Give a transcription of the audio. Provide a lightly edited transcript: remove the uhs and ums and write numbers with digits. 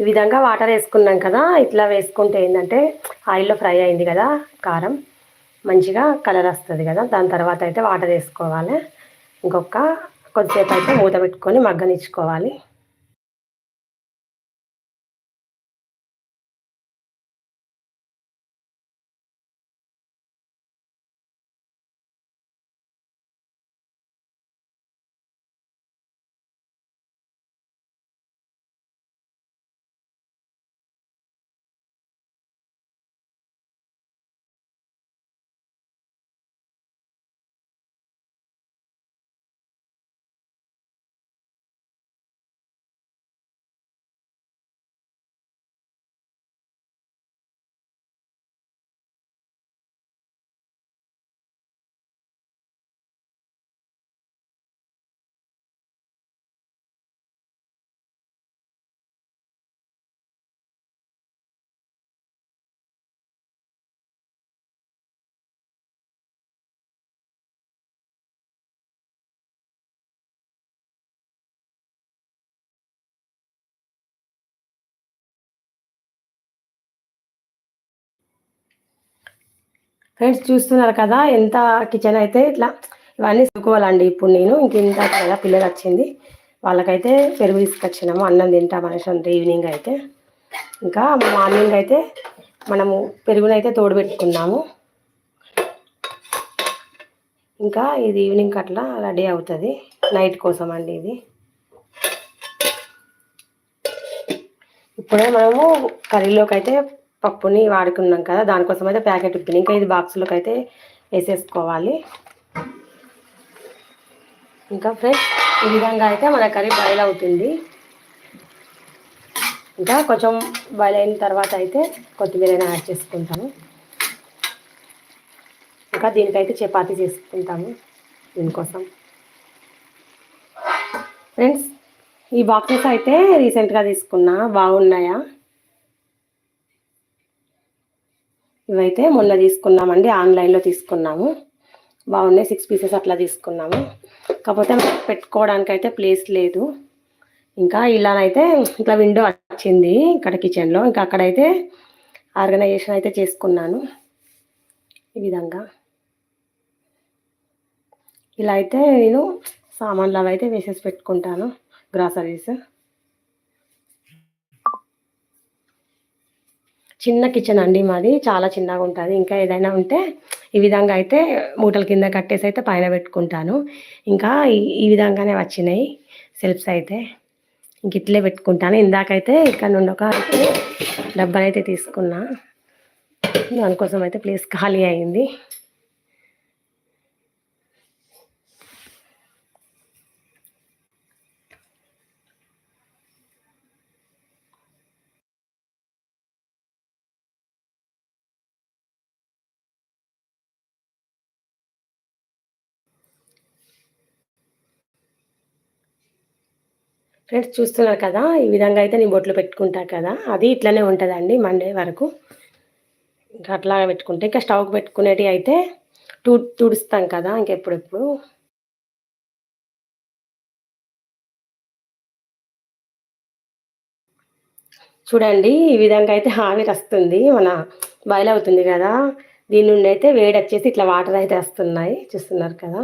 ఈ విధంగా వాటర్ వేసుకున్నాం కదా, ఇట్లా వేసుకుంటే ఏంటంటే ఆయిల్లో ఫ్రై అయింది కదా కారం, మంచిగా కలర్ వస్తుంది కదా. దాని తర్వాత అయితే వాటర్ వేసుకోవాలి. కొద్దిసేపు అయితే మూత పెట్టుకొని మగ్గనిచ్చుకోవాలి. ఫ్రెండ్స్ చూస్తున్నారు కదా, ఎంత కిచెన్ అయితే ఇట్లా ఇవన్నీ చదువుకోవాలండి. ఇప్పుడు నేను ఇంత కదా పిల్లలు వచ్చింది, వాళ్ళకైతే పెరుగు తీసుకొచ్చినాము, అన్నం తింటామనేసి ఈవినింగ్ అయితే. ఇంకా మార్నింగ్ అయితే మనము పెరుగునైతే తోడుపెట్టుకున్నాము. ఇంకా ఇది ఈవినింగ్ అట్లా రెడీ అవుతుంది, నైట్ కోసం అండి ఇది. ఇప్పుడే మనము కర్రీలోకి అయితే పప్పుని వాడుకున్నాం కదా, దానికోసం అయితే ప్యాకెట్ ఉప్పిన ఇంకా ఇది బాక్స్లోకి అయితే వేసేసుకోవాలి. ఇంకా ఫ్రెండ్స్ ఈ విధంగా అయితే మన కర్రీ బాయిల్ అవుతుంది. ఇంకా కొంచెం బాయిల్ అయిన తర్వాత అయితే కొత్తిమీర యాడ్ చేసుకుంటాము. ఇంకా దీనికైతే చపాతీ చేసుకుంటాము దీనికోసం. ఫ్రెండ్స్ ఈ బాక్సెస్ అయితే రీసెంట్గా తీసుకున్నా, బాగున్నాయా? ఇవైతే మొన్న తీసుకున్నామండి, ఆన్లైన్లో తీసుకున్నాము, బాగున్నాయి. 6 పీసెస్ అట్లా తీసుకున్నాము. కాకపోతే పెట్టుకోవడానికి అయితే ప్లేస్ లేదు. ఇంకా ఇలానైతే ఇట్లా విండో వచ్చింది ఇక్కడ కిచెన్లో. ఇంకా అక్కడైతే ఆర్గనైజేషన్ అయితే చేసుకున్నాను. ఈ విధంగా ఇలా అయితే నేను సామాన్లు అవి అయితే వేసేసి పెట్టుకుంటాను, గ్రాసరీస్. చిన్న కిచెన్ అండి మాది, చాలా చిన్నగా ఉంటుంది. ఇంకా ఏదైనా ఉంటే ఈ విధంగా అయితే మూటల కింద కట్టేసి అయితే పైన పెట్టుకుంటాను. ఇంకా ఈ విధంగానే వచ్చినాయి సెల్ఫ్స్ అయితే, ఇంక ఇట్లే పెట్టుకుంటాను. ఇందాకైతే ఇక్కడ నుండి ఒక డబ్బానైతే తీసుకున్నా, దానికోసం అయితే ప్లేస్ ఖాళీ అయింది. ఫ్రెండ్స్ చూస్తున్నారు కదా, ఈ విధంగా అయితే నేను బొట్లు పెట్టుకుంటా కదా, అది ఇట్లనే ఉంటుందండి మండే వరకు. ఇంకా అట్లాగే పెట్టుకుంటే ఇంకా స్టవ్కి పెట్టుకునేటివి అయితే తుడుస్తాం కదా ఇంకెప్పుడెప్పుడు. చూడండి ఈ విధంగా అయితే ఆవిరి వస్తుంది, మన బాయిల్ అవుతుంది కదా, దీని నుండి అయితే వేడి వచ్చేసి ఇట్లా వాటర్ అయితే వస్తున్నాయి, చూస్తున్నారు కదా.